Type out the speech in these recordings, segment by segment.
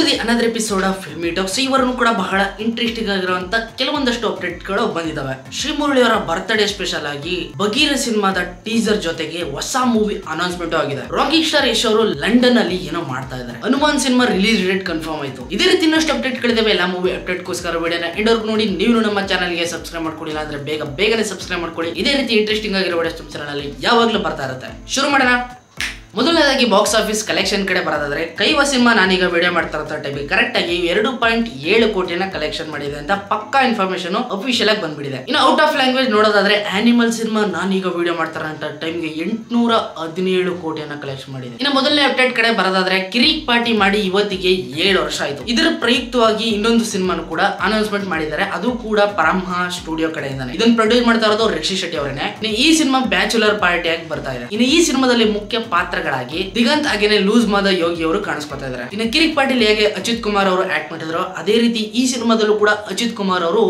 The another episode of filmy talks. ಇವರನ್ನು ಕೂಡ ಬಹಳ ಇಂಟ್ರೆಸ್ಟಿಂಗ್ ಆಗಿರುವಂತ ಕೆಲವೊಂದಷ್ಟು ಅಪ್ಡೇಟ್ಗಳು ಬಂದಿದ್ದಾವೆ. ಶ್ರೀಮುರಳಿ ಅವರ ಬರ್ತ್ಡೇ ಸ್ಪೆಷಲ್ ಆಗಿ ಬಗೀರ ಸಿನಿಮಾದ ಟೀಸರ್ ಜೊತೆಗೆ ಹೊಸ ಮೂವಿ ಅನೌನ್ಸ್ಮೆಂಟ್ ಆಗಿದೆ. ರಾಕಿಂಗ್ ಸ್ಟಾರ್ ಯಶ್ ಅವರು ಲಂಡನ್ ಅಲ್ಲಿ ಏನೋ ಮಾಡ್ತಾ ಇದ್ದಾರೆ. Hanuman cinema release date confirm ಆಯ್ತು. ಇದೇ ರೀತಿ ಇನ್ನಷ್ಟು ಅಪ್ಡೇಟ್ ಗಳಿದಾವೆ. ಎಲ್ಲ ಮೂವಿ ಅಪ್ಡೇಟ್ಗೋಸ್ಕರ ವಿಡಿಯೋನ ಎಂಡವರೆಗೂ ನೋಡಿ. ನೀವು ನಮ್ಮ ಚಾನಲ್ಗೆ ಸಬ್ಸ್ಕ್ರೈಬ್ ಮಾಡ್ಕೊಂಡಿಲ್ಲ ಅಂದ್ರೆ ಬೇಗನೆ ಸಬ್ಸ್ಕ್ರೈಬ್ ಮಾಡ್ಕೊಳ್ಳಿ. ಇದೇ ರೀತಿ ಇಂಟ್ರೆಸ್ಟಿಂಗ್ ಆಗಿರೋ ವಿಡಿಯೋಸ್ ನಮ್ಮ ಚಾನಲ್ ಅಲ್ಲಿ ಯಾವಾಗಲೂ ಬರ್ತಾ ಇರುತ್ತೆ. ಶುರು ಮಾಡೋಣ. ಮೊದಲನೇದಾಗಿ ಬಾಕ್ಸ್ ಆಫೀಸ್ ಕಲೆಕ್ಷನ್ ಕಡೆ ಬರೋದಾದ್ರೆ ಕೈವ ಸಿನಿಮಾ ನಾನೀಗ ವಿಡಿಯೋ ಮಾಡ್ತಾ ಇರೋ ಟೈಮಿಗೆ ಕರೆಕ್ಟ್ ಆಗಿ 2.7 ಕೋಟಿನ ಕಲೆಕ್ಷನ್ ಮಾಡಿದೆ ಅಂತ ಪಕ್ಕಾ ಇನ್ಫಾರ್ಮೇಶನ್ ಅಫಿಷಿಯಲ್ ಆಗಿ ಬಂದ್ಬಿಟ್ಟಿದೆ. ಇನ್ನು ಔಟ್ ಆಫ್ ಲ್ಯಾಂಗ್ವೇಜ್ ನೋಡೋದಾದ್ರೆ ಆನಿಮಲ್ ಸಿನಿಮಾ ನಾನೀಗ ವಿಡಿಯೋ ಮಾಡ್ತಾ ಇರೋ ಟೈಮ್ಗೆ 817 ಕೋಟಿಯನ್ನ ಕಲೆಕ್ಷನ್ ಮಾಡಿದೆ. ಇನ್ನು ಮೊದಲನೇ ಅಪ್ಡೇಟ್ ಕಡೆ ಬರೋದಾದ್ರೆ ಕಿರಿಕ್ ಪಾರ್ಟಿ ಮಾಡಿ ಇವತ್ತಿಗೆ 7 ವರ್ಷ ಆಯ್ತು. ಇದರ ಪ್ರಯುಕ್ತವಾಗಿ ಇನ್ನೊಂದು ಸಿನಿಮಾನು ಕೂಡ ಅನೌನ್ಸ್ಮೆಂಟ್ ಮಾಡಿದ್ದಾರೆ. ಅದು ಕೂಡ ಪರಮಹ ಸ್ಟುಡಿಯೋ ಕಡೆಯಿಂದಾನೆ. ಇದನ್ನ ಪ್ರೊಡ್ಯೂಸ್ ಮಾಡ್ತಾ ಇರೋದು ರಿಷಿ ಶೆಟ್ಟಿ ಅವರೇನೆ. ಈ ಸಿನಿಮಾ ಬ್ಯಾಚುಲರ್ ಪಾರ್ಟಿ ಆಗಿ ಬರ್ತಾ ಇದೆ. ಇನ್ನು ಈ ಸಿನಿಮಾದಲ್ಲಿ ಮುಖ್ಯ ಪಾತ್ರ ದಿಗಂತ್ ಹಾಗೇನೆ ಲೂಸ್ ಮಾದ ಯೋಗಿ ಅವರು ಕಾಣಿಸ್ಕೊತಾ ಇದ್ದಾರೆ. ಇನ್ನು ಕಿರಿಕ್ ಪಾಟೀಲ್ ಹೇಗೆ ಅಚ್ಯುತ್ ಕುಮಾರ್ ಅವರು ಆಕ್ಟ್ ಮಾಡಿದ್ರು ಅದೇ ರೀತಿ ಈ ಸಿನಿಮಾದಲ್ಲೂ ಕೂಡ ಅಚ್ಯುತ್ ಕುಮಾರ್ ಅವರು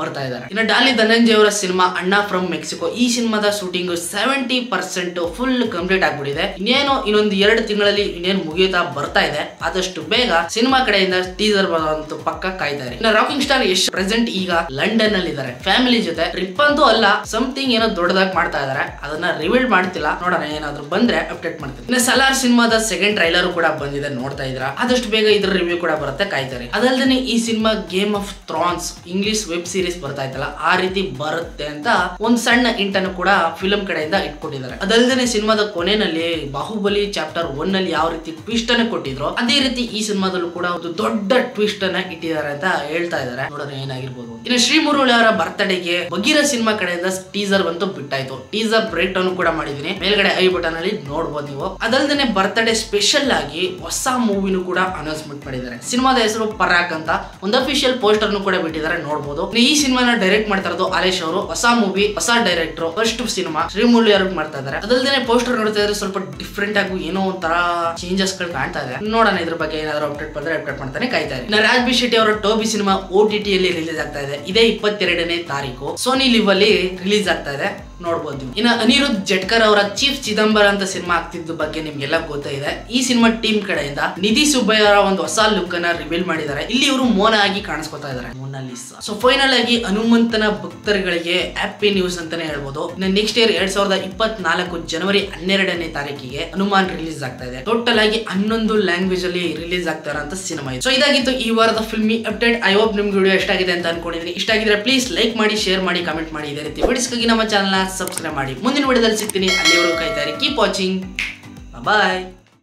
ಬರ್ತಾ ಇದ್ದಾರೆ. ಇನ್ನು ಡಾಲಿ ಧನಂಜಯ ಅವರ ಸಿನಿಮಾ ಅಣ್ಣ ಫ್ರಮ್ ಮೆಕ್ಸಿಕೋ ಈ ಸಿನಿಮಾದ ಶೂಟಿಂಗ್ 70% ಫುಲ್ ಕಂಪ್ಲೀಟ್ ಆಗ್ಬಿಟ್ಟಿದೆ. ಇನ್ನೊಂದು 2 ತಿಂಗಳಲ್ಲಿ ಇನ್ನೇನು ಮುಗಿಯುತ್ತಾ ಬರ್ತಾ ಇದೆ. ಆದಷ್ಟು ಬೇಗ ಸಿನಿಮಾ ಕಡೆಯಿಂದ ಟೀಸರ್ ಬರುವಂತ ಪಕ್ಕ ಕಾಯ್ತಾ ಇದೆ. ಇನ್ನು ರಾಕಿಂಗ್ ಸ್ಟಾರ್ ಯಶ್ ಪ್ರೆಸೆಂಟ್ ಈಗ ಲಂಡನ್ ಅಲ್ಲಿ ಇದ್ದಾರೆ. ಫ್ಯಾಮಿಲಿ ಜೊತೆ ಟ್ರಿಪ್ ಅಂತೂ ಅಲ್ಲ, ಸಮಥಿಂಗ್ ಏನೋ ದೊಡ್ಡದಾಗಿ ಮಾಡ್ತಾ ಇದಾರೆ. ಅದನ್ನ ರಿವೀಲ್ ಮಾಡ್ತಿಲ್ಲ, ನೋಡೋಣ ಏನಾದ್ರು ಬಂದ್ರೆ ಅಪ್ಡೇಟ್ ಮಾಡ್ತೀನಿ. ಇನ್ನು ಸಲಾರ್ ಸಿನಿಮಾದ ಸೆಕೆಂಡ್ ಟ್ರೈಲರ್ ಕೂಡ ಬಂದಿದೆ, ನೋಡ್ತಾ ಇದ್ರ. ಆದಷ್ಟು ಬೇಗ ಇದ್ರ ರಿವ್ಯೂ ಕೂಡ ಬರುತ್ತೆ, ಕಾಯ್ತಾರೆ. ಅದಲ್ಲದೆ ಈ cinema game of thrones English web series ಬರ್ತಾ ಇತ್ತಲ್ಲ ಆ ರೀತಿ ಬರುತ್ತೆ ಅಂತ ಒಂದು ಸಣ್ಣ ಇಂಟ್ ಅನ್ನು ಕೂಡ ಫಿಲ್ಮ್ ಕಡೆಯಿಂದ ಇಟ್ಕೊಂಡಿದ್ದಾರೆ. ಅದಲ್ಲದೆ ಸಿನಿಮಾದ ಕೊನೆಯಲ್ಲಿ ಬಾಹುಬಲಿ ಚಾಪ್ಟರ್ 1 ನಲ್ಲಿ ಯಾವ ರೀತಿ ಟ್ವಿಸ್ಟ್ ಅನ್ನು ಕೊಟ್ಟಿದ್ರು ಅದೇ ರೀತಿ ಈ ಸಿನಿಮಾದಲ್ಲೂ ಕೂಡ ಒಂದು ದೊಡ್ಡ ಟ್ವಿಸ್ಟ್ ಅನ್ನ ಇಟ್ಟಿದ್ದಾರೆ ಅಂತ ಹೇಳ್ತಾ ಇದ್ದಾರೆ. ನೋಡೋಣ ಏನಾಗಿರ್ಬೋದು. ಇನ್ನು ಶ್ರೀಮುರಳಿ ಅವರ ಬರ್ತ್ಡೇಗೆ ಬಗೀರ ಸಿನಿಮಾ ಕಡೆಯಿಂದ ಟೀಸರ್ ಬಂತು ಬಿಟ್ಟಾಯ್ತು. ಟೀಸರ್ ಬ್ರೇಕ್ ಡೌನ್ ಕೂಡ ಮಾಡಿದೀನಿ, ಮೇಲ್ಗಡೆ ಐ ಬಟನ್ ಅಲ್ಲಿ ನೋಡಬಹುದು ನೀವು. ಅದಲ್ಲದೆ ಬರ್ತ್ಡೇ ಸ್ಪೆಷಲ್ ಆಗಿ ಹೊಸ ಮೂವಿನೂ ಕೂಡ ಅನೌನ್ಸ್ಮೆಂಟ್ ಮಾಡಿದ್ದಾರೆ. ಸಿನಿಮಾದ ಹೆಸರು ಪರಾಕ್ ಅಂತ ಒಂದು ಅಫಿಷಿಯಲ್ ಪೋಸ್ಟರ್ ಕೂಡ ಬಿಟ್ಟಿದ್ದಾರೆ, ನೋಡಬಹುದು. ಈ ಸಿನಿಮಾನ ಡೈರೆಕ್ಟ್ ಮಾಡ್ತಾ ಇರೋದು ಅಲೇಶ್ ಅವರು. ಹೊಸ ಮೂವಿ, ಹೊಸ ಡೈರೆಕ್ಟರ್, ಫಸ್ಟ್ ಸಿನಿಮಾ ಶ್ರೀಮುರಳಿ ಅವ್ರಿಗೆ ಮಾಡ್ತಾ ಇದ್ದಾರೆ. ಅದಲ್ಲದೆ ಪೋಸ್ಟರ್ ನೋಡ್ತಾ ಇದ್ರೆ ಸ್ವಲ್ಪ ಡಿಫ್ರೆಂಟ್ ಆಗಿ ಏನೋ ಒಂಥರ ಚೇಂಜಸ್ ಗಳು ಕಾಣ್ತಾ ಇದೆ. ನೋಡೋಣ ಇದ್ರ ಬಗ್ಗೆ ಏನಾದ್ರು ಅಪ್ಡೇಟ್ ಬಂದ್ರೆ ಅಪ್ಡೇಟ್ ಮಾಡ್ತಾನೆ, ಕಾಯ್ತಾ ಇದೆ. ಇನ್ನು ರಾಜ್ ಬಿ ಶೆಟ್ಟಿ ಅವರ ಟೋಬಿ ಸಿನಿಮಾ OTT ಅಲ್ಲಿ ರಿಲೀಸ್ ಆಗ್ತಾ ಇದೆ. ಇದೇ 22ನೇ ತಾರೀಕು ಸೋನಿ ಲಿವ್ ಅಲ್ಲಿ ರಿಲೀಸ್ ಆಗ್ತಾ ಇದೆ, ನೋಡಬಹುದು. ಇನ್ನು ಅನಿರುದ್ಧ್ ಜಟ್ಕರ್ ಅವರ ಚೀಫ್ ಚಿದಂಬರ ಅಂತ ಸಿನಿಮಾ ಆಗ್ತಿದ್ದ ಬಗ್ಗೆ ನಿಮ್ಗೆಲ್ಲ ಗೊತ್ತಿದೆ. ಈ ಸಿನಿಮಾ ಟೀಮ್ ಕಡೆಯಿಂದ ನಿಧಿ ಸುಬ್ಬಯ್ಯ ಅವರ ಒಂದು ಹೊಸ ಲುಕ್ ಅನ್ನ ರಿವೀಲ್ ಮಾಡಿದ್ದಾರೆ. ಇಲ್ಲಿ ಇವರು ಮೋನ ಆಗಿ ಕಾಣಿಸ್ಕೊತಾ ಇದ್ದಾರೆ, ಮೊನಾಲಿಸಾ. ಸೊ ಫೈನಲ್ ಆಗಿ ಹನುಮಂತನ ಭಕ್ತರುಗಳಿಗೆ ಹ್ಯಾಪಿ ನ್ಯೂಸ್ ಅಂತಾನೆ ಹೇಳ್ಬೋದು. ನೆಕ್ಸ್ಟ್ ಇಯರ್ 2024 ಜನವರಿ 12ನೇ ತಾರೀಕಿಗೆ ಹನುಮಾನ್ ರಿಲೀಸ್ ಆಗ್ತಾ ಇದೆ. ಟೋಟಲ್ ಆಗಿ 11 ಲ್ಯಾಂಗ್ವೇಜ್ ಅಲ್ಲಿ ರಿಲೀಸ್ ಆಗ್ತಾ ಇರೋಂತ ಸಿನಿಮಾ ಇದು. ಸೊ ಇದಾಗಿತ್ತು ಈ ವಾರದ ಫಿಲ್ಮಿ ಅಪ್ಡೇಟ್. ಐ ಹೋಪ್ ನಿಮ್ಗೆ ವಿಡಿಯೋ ಇಷ್ಟ ಆಗಿದೆ ಅಂತ ಅನ್ಕೊಂಡಿದ್ದೀನಿ. ಇಷ್ಟ ಆಗಿದ್ರೆ ಪ್ಲೀಸ್ ಲೈಕ್ ಮಾಡಿ, ಶೇರ್ ಮಾಡಿ, ಕಮೆಂಟ್ ಮಾಡಿ. ಇದೇ ರೀತಿ ವಿಡಿಯೋಸ್ಗಾಗಿ ನಮ್ಮ ಚಾನಲ್ ಸಬ್ಸ್ಕ್ರೈಬ್ ಮಾಡಿ. ಮುಂದಿನ ವಿಡಿಯೋದಲ್ಲಿ ಸಿಗ್ತೀನಿ. ಅಲ್ಲಿವರೆಗೂ ಕಾಯ್ತಾರೆ. Keep watching. ಬಾಯ್.